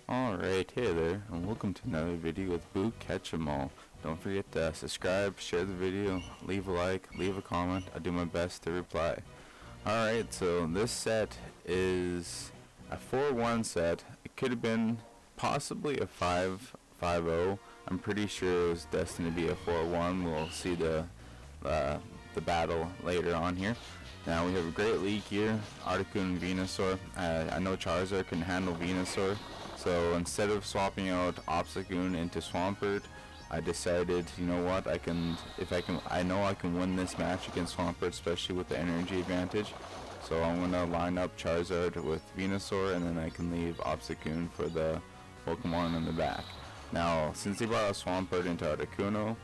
Alright, hey there, and welcome to another video with Boo Catch 'em All. Don't forget to subscribe, share the video, leave a like, leave a comment. I do my best to reply. Alright, so this set is a 4-1 set. It could have been possibly a 5-5-0. I'm pretty sure it was destined to be a 4-1. We'll see the battle later on here. Now we have a great league here, Articuno and Venusaur. I know Charizard can handle Venusaur, so instead of swapping out Obstagoon into Swampert, I decided, you know what, I know I can win this match against Swampert, especially with the energy advantage. So I'm gonna line up Charizard with Venusaur, and then I can leave Obstagoon for the Pokemon in the back. Now, since they brought a Swampert into Articuno,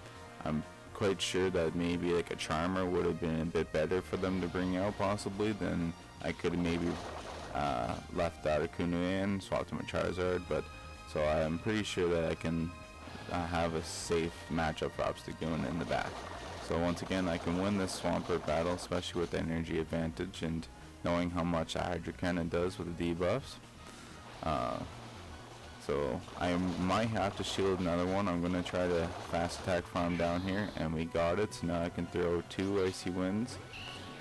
I'm quite sure that maybe like a Charmer would have been a bit better for them to bring out possibly. Then I could have maybe left Articuno in, swapped him with Charizard, but so I'm pretty sure that I can have a safe matchup for Obstagoon in the back. So once again, I can win this Swampert battle, especially with the energy advantage and knowing how much Hydro Cannon does with the debuffs. So I might have to shield another one. I'm going to try to fast attack farm down here, and we got it. So now I can throw 2 Icy Winds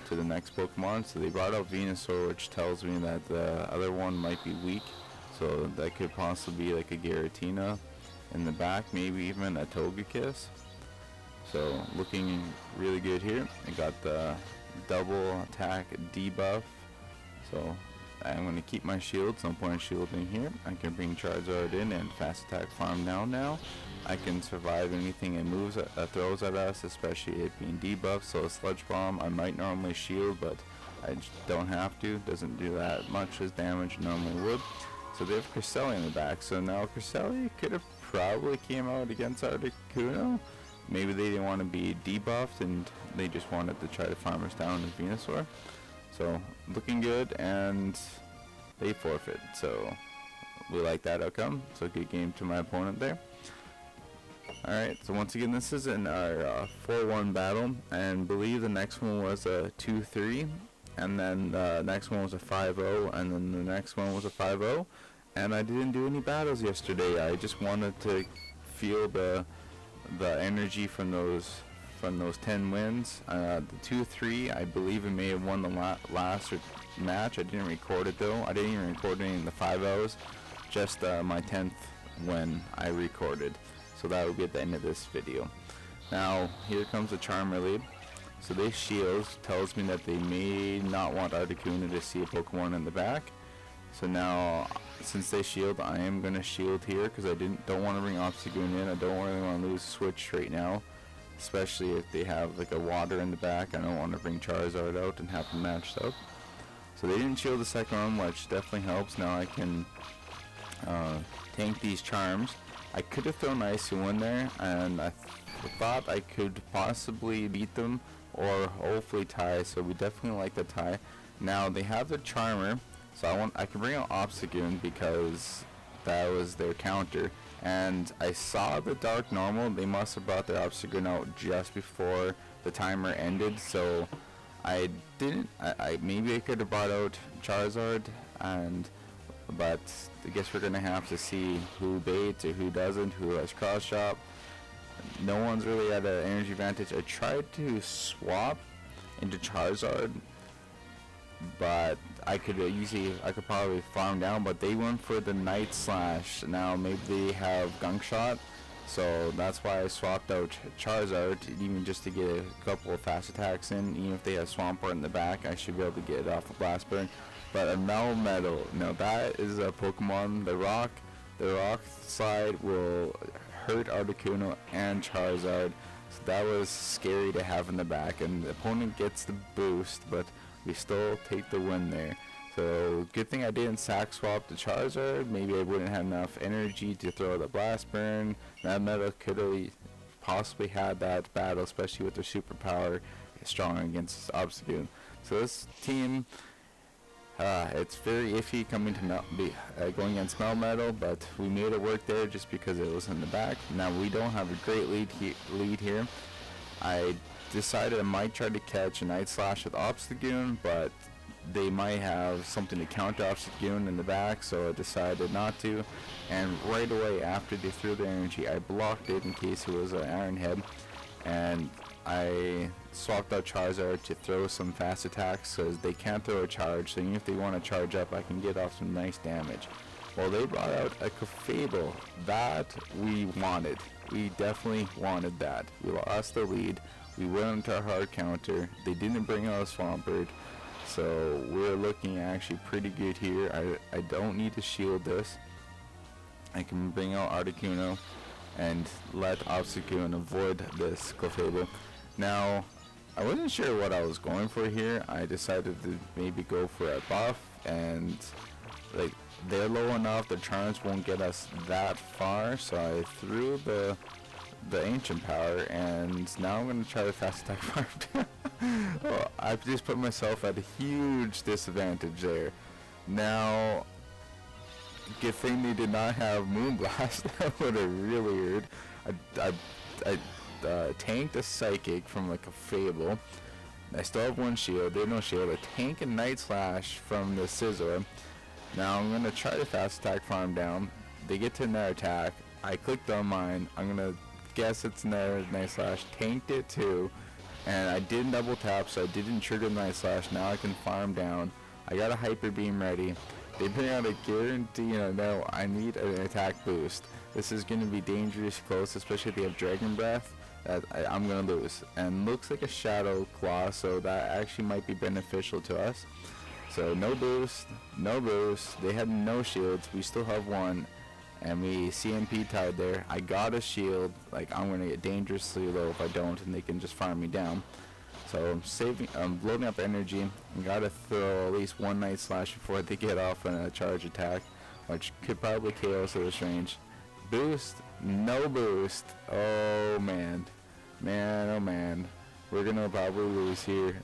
to the next Pokemon. So they brought out Venusaur, which tells me that the other one might be weak. So that could possibly be like a Giratina in the back, maybe even a Togekiss. So looking really good here. I got the double attack debuff. So I'm going to keep my shields, no point in shielding here. I can bring Charizard in and fast attack farm down now. I can survive anything it moves, throws at us, especially it being debuffed. So a Sludge Bomb, I might normally shield, but I just don't have to. Doesn't do that much as damage normally would. So they have Cresselia in the back. So now Cresselia could have probably came out against Articuno. Maybe they didn't want to be debuffed and they just wanted to try to farm us down with Venusaur. So looking good, and they forfeit. So we like that outcome. So good game to my opponent there. Alright, so once again, this is in our 4-1 battle, and believe the next one was a 2-3, and then the next one was a 5-0, and then the next one was a 5-0. And I didn't do any battles yesterday. I just wanted to feel the energy from those 10 wins. The 2-3, I believe it may have won the last match. I didn't record it though. I didn't even record any of the 5-0s. Just my 10th win I recorded. So that will be at the end of this video. Now here comes the Charmer lead. So they shield, tells me that they may not want Articuno to see a Pokemon in the back. So now, since they shield, I am gonna shield here because I don't want to bring Obstagoon in. I don't really want to lose Switch right now, especially if they have like a water in the back. I don't want to bring Charizard out and have them matched up. So they didn't shield the second one, which definitely helps. Now I can tank these charms. I could have thrown Icy Wind there, and I thought I could possibly beat them or hopefully tie. So we definitely like the tie. Now they have the Charmer. So I can bring out Obstagoon because that was their counter, and I saw the Dark Normal. They must have brought their Obstagoon out just before the timer ended, so I didn't. Maybe I could have brought out Charizard, but I guess we're gonna have to see who baits or who doesn't, who has cross shop. No one's really at an energy advantage. I tried to swap into Charizard, but I could probably farm down, but they went for the Night Slash. Now maybe they have Gunk Shot, so that's why I swapped out Charizard, even just to get a couple of fast attacks in. Even if they have Swampert in the back, I should be able to get it off of Blast Burn. But a Melmetal, now that is a Pokemon. The rock slide will hurt Articuno and Charizard, so that was scary to have in the back, and the opponent gets the boost, but we still take the win there. So good thing I didn't sack swap the Charizard. Maybe I wouldn't have enough energy to throw the Blast Burn. That meta could have possibly had that battle, especially with their superpower strong against Obstagoon. So this team, it's very iffy coming to going against Melmetal, but we made it work there just because it was in the back. Now we don't have a great lead here. I decided I might try to catch a Night Slash with Obstagoon, but they might have something to counter off Sagoon in the back, so I decided not to. And right away after they threw their energy, I blocked it in case it was an Iron Head, and I swapped out Charizard to throw some fast attacks because they can't throw a charge, so even if they want to charge up, I can get off some nice damage. Well, they brought out a Clefable that we wanted. We definitely wanted that. We lost the lead. We went into a hard counter. They didn't bring out a Swampert, so we're looking actually pretty good here. I don't need to shield this. I can bring out Articuno and let Obstagoon avoid this Clefable. Now, I wasn't sure what I was going for here. I decided to maybe go for a buff, and like they're low enough, the charms won't get us that far, so I threw the ancient power, and now I'm going to try to fast attack farm. Oh, I've just put myself at a huge disadvantage there. Now, good thing they did not have Moonblast. That would have really hurt. I tanked a Psychic from like a Fable. I still have one shield. They have no shield. I tank a Night Slash from the Scizor. Now I'm gonna try to fast attack farm down. They get to another attack. I clicked on mine. I'm gonna guess it's another Night Slash. Tanked it too, and I didn't double tap, so I didn't trigger Night Slash. Now I can farm down. I got a Hyper Beam ready. They bring out a guarantee. No, I need an attack boost. This is gonna be dangerous close, especially if they have Dragon Breath. I'm gonna lose. And looks like a Shadow Claw, so that actually might be beneficial to us. So no boost, no boost. They had no shields. We still have one, and we CMP tied there. I got a shield. Like, I'm gonna get dangerously low if I don't, and they can just farm me down. So I'm loading up energy. I gotta throw at least one Night Slash before they get off on a charge attack, which could probably KO us at this range. Boost, no boost. Oh man, oh man, we're gonna probably lose here.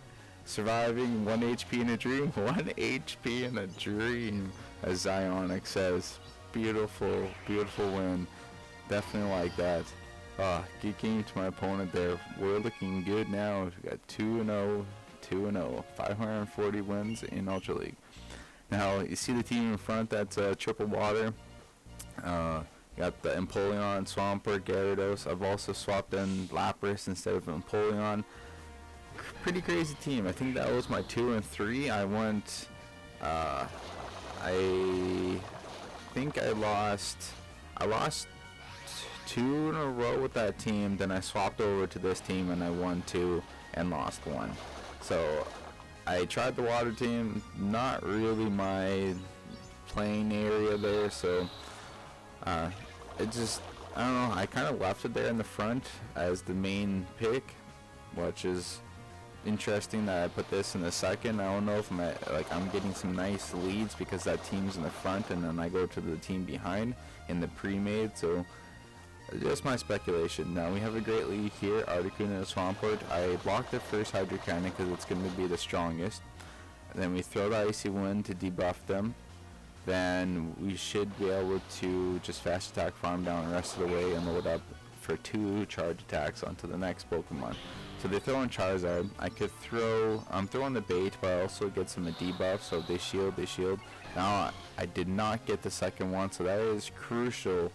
Surviving 1 HP in a dream, 1 HP in a dream, as Zionic says. Beautiful, beautiful win. Definitely like that. Good game to my opponent there. We're looking good now. We got 2-0, 2-0, 540 wins in Ultra League. Now you see the team in front. That's Triple Water. Got the Empoleon, Swampert, Gyarados. I've also swapped in Lapras instead of Empoleon. Pretty crazy team. I think that was my 2 and 3. I went. I think I lost 2 in a row with that team. Then I swapped over to this team and I won 2 and lost 1. So I tried the water team. Not really my playing area there. So it just, I don't know. I kind of left it there in the front as the main pick, which is interesting that I put this in the second. I don't know if I'm getting some nice leads because that team's in the front and then I go to the team behind in the pre-made. So just my speculation. Now we have a great lead here. Articuno and Swampert. I blocked the first Hydrokinetic because it's going to be the strongest. And then we throw the Icy Wind to debuff them. Then we should be able to just fast attack farm down the rest of the way and load up for 2 charge attacks onto the next Pokemon. So they throw in Charizard. I'm throwing the bait, but I also get some debuff, so if they shield, they shield. Now I did not get the second one, so that is crucial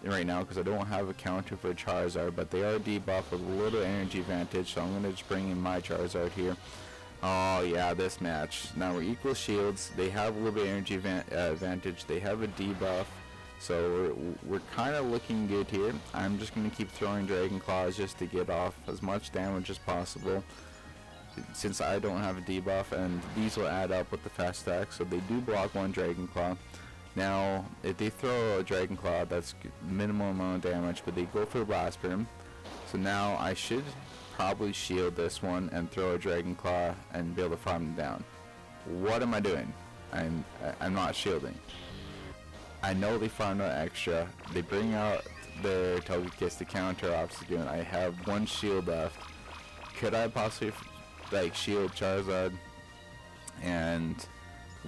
right now because I don't have a counter for Charizard, but they are debuffed with a little energy advantage, so I'm going to just bring in my Charizard here. Oh yeah, this match. Now we're equal shields. They have a little bit of energy advantage. They have a debuff. So we're kind of looking good here. I'm just going to keep throwing Dragon Claws just to get off as much damage as possible since I don't have a debuff, and these will add up with the fast attack. So they do block 1 Dragon Claw. Now if they throw a Dragon Claw, that's minimal amount of damage, but they go for Blast Beam. So now I should probably shield this one and throw a Dragon Claw and be able to farm them down. What am I doing? I'm not shielding. I know they found out extra. They bring out their Togekiss to counter Obstagoon. I have 1 shield left. Could I possibly shield Charizard and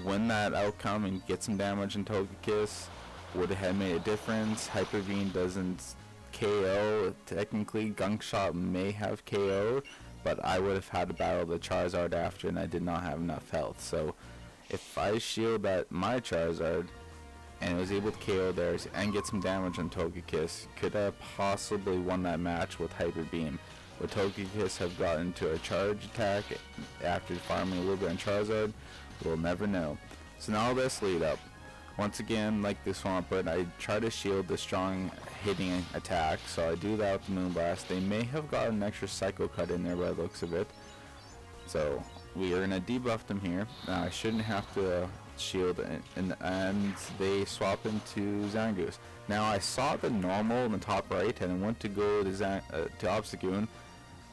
win that outcome and get some damage in Togekiss? Would it have made a difference? Hyper Beam doesn't KO. Technically, Gunk Shot may have KO, but I would have had to battle the Charizard after, and I did not have enough health. So if I shield that my Charizard and was able to KO theirs and get some damage on Togekiss, could have possibly won that match with Hyper Beam. Would Togekiss have gotten to a charge attack after farming a little bit on Charizard? We'll never know. So now this lead up. Once again, like the Swampert, I try to shield the strong hitting attack, so I do that with the Moonblast. They may have got an extra Psycho Cut in there by the looks of it. So we are going to debuff them here. I shouldn't have to shield, and they swap into Zangoose. Now I saw the normal in the top right, and I went to go to Obstagoon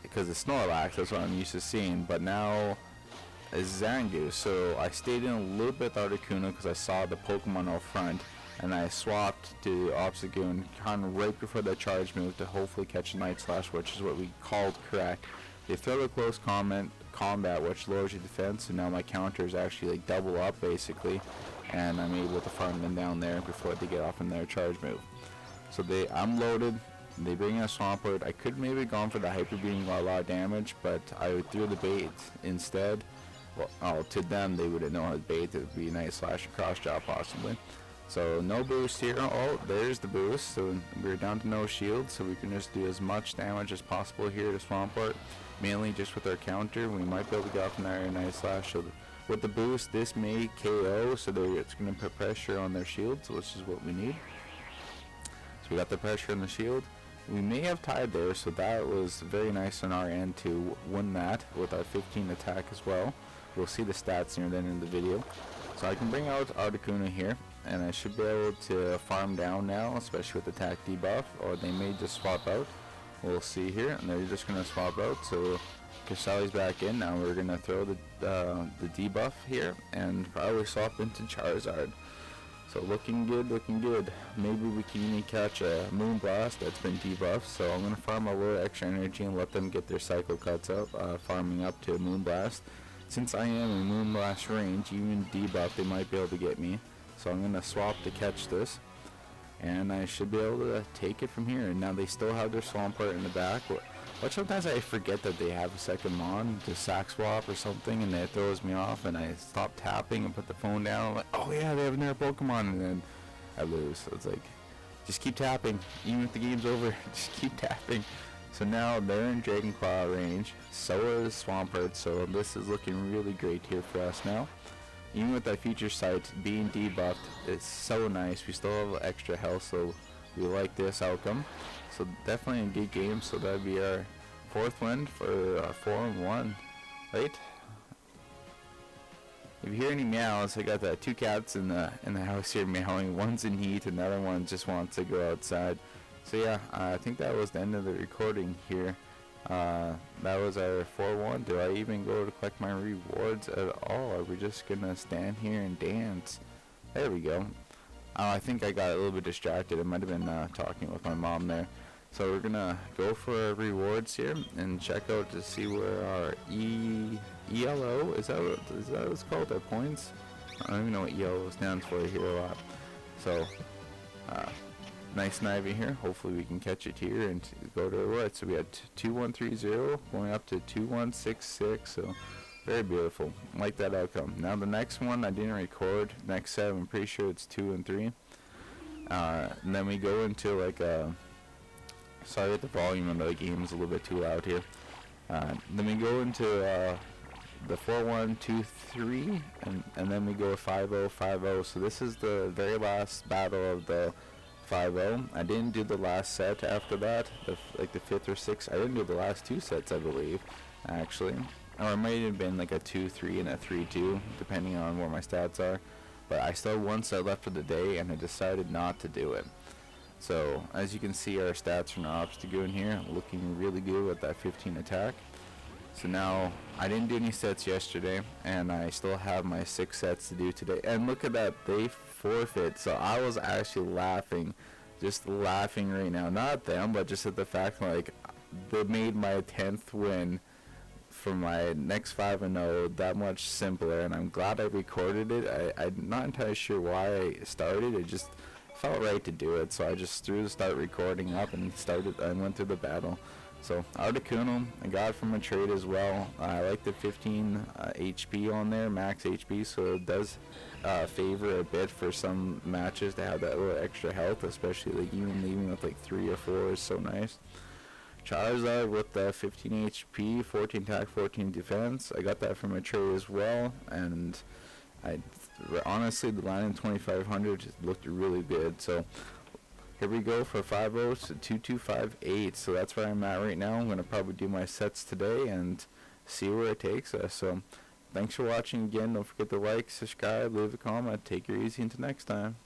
because it's Snorlax, that's what I'm used to seeing, but now it's Zangoose. So I stayed in a little bit with Articuno because I saw the Pokemon out front, and I swapped to Obstagoon kind of right before the charge move to hopefully catch a Night Slash, which is what we called correct. They throw the close combat, which lowers your defense, so now my counter is actually like double up basically, and I'm able to farm them down there before they get off in their charge move. So I'm loaded. They bring in a Swampert. I could maybe gone for the Hyper Beam, got a lot of damage, but I threw the bait instead. Well, to them, they wouldn't know how to bait. It would be a Night Slash or Cross Jaw possibly. So no boost here. Oh, there's the boost. So we're down to no shield, so we can just do as much damage as possible here to Swampert. Mainly just with our counter, we might be able to get off in our Night Slash. So with the boost, this may KO, so it's going to put pressure on their shields, which is what we need. So we got the pressure on the shield. We may have tied there, so that was very nice on our end to win that with our 15 attack as well. We'll see the stats near the end of the video. So I can bring out Articuno here, and I should be able to farm down now, especially with attack debuff, or they may just swap out. We'll see here, and they're just going to swap out. So Casali's back in. Now we're going to throw the debuff here and probably swap into Charizard. So looking good, looking good. Maybe we can even catch a Moonblast that's been debuffed. So I'm going to farm a little extra energy and let them get their Psycho Cuts up, farming up to a Moonblast. Since I am in Moonblast range, even debuff, they might be able to get me. So I'm going to swap to catch this, and I should be able to take it from here. And now they still have their Swampert in the back, but sometimes I forget that they have a second Mon to sack swap or something, and that throws me off, and I stop tapping and put the phone down. I'm like, oh yeah, they have another Pokemon, and then I lose. So it's like, just keep tapping, even if the game's over, just keep tapping. So now they're in Dragon Claw range, so is Swampert, so this is looking really great here for us now. Even with that feature sight being debuffed, it's so nice. We still have extra health, so we like this outcome. So definitely a good game. So that'd be our 4th win for 4-1, right? If you hear any meows, I got the 2 cats in the house here meowing. One's in heat, and the other one just wants to go outside. So yeah, I think that was the end of the recording here. That was our 4-1. Do I even go to collect my rewards at all? Are we just gonna stand here and dance? There we go. I think I got a little bit distracted. I might have been talking with my mom there. So we're gonna go for our rewards here and check out to see where our ELO, is that what it's called, our points? I don't even know what ELO stands for here a lot. So nice Snivy here. Hopefully we can catch it here and go to what? So we had 2130 going up to 2166. So very beautiful. Like that outcome. Now the next one I didn't record. Next set I'm pretty sure it's 2 and 3. And then we go into like sorry that the volume of the game is a little bit too loud here. Then we go into the 4-1-2-3, and then we go 5-0-5-0. So this is the very last battle of the 5-0. I didn't do the last set after that, like the 5th or 6th. I didn't do the last 2 sets, I believe, actually. Or it might have been like a 2-3 and a 3-2, depending on where my stats are. But I still had 1 set left for the day, and I decided not to do it. So as you can see, our stats from our Obstagoon here looking really good with that 15 attack. So now I didn't do any sets yesterday, and I still have my 6 sets to do today. And look at that, they forfeit. So I was actually laughing, just laughing right now. Not at them, but just at the fact like they made my 10th win for my next 5-0 that much simpler. And I'm glad I recorded it. I'm not entirely sure why I started. It just felt right to do it, so I just threw the start recording up and went through the battle. So Articuno, I got it from a trade as well. I like the 15 HP on there, max HP, so it does favor a bit for some matches to have that little extra health, especially like even leaving with like 3 or 4 is so nice. Charizard with the 15 HP, 14 attack, 14 defense. I got that from a trade as well, and honestly the line in 2500 just looked really good. So here we go for 5-0 to 2258. So that's where I'm at right now. I'm going to probably do my sets today and see where it takes us. So thanks for watching again. Don't forget to like, subscribe, leave a comment. Take it easy until next time.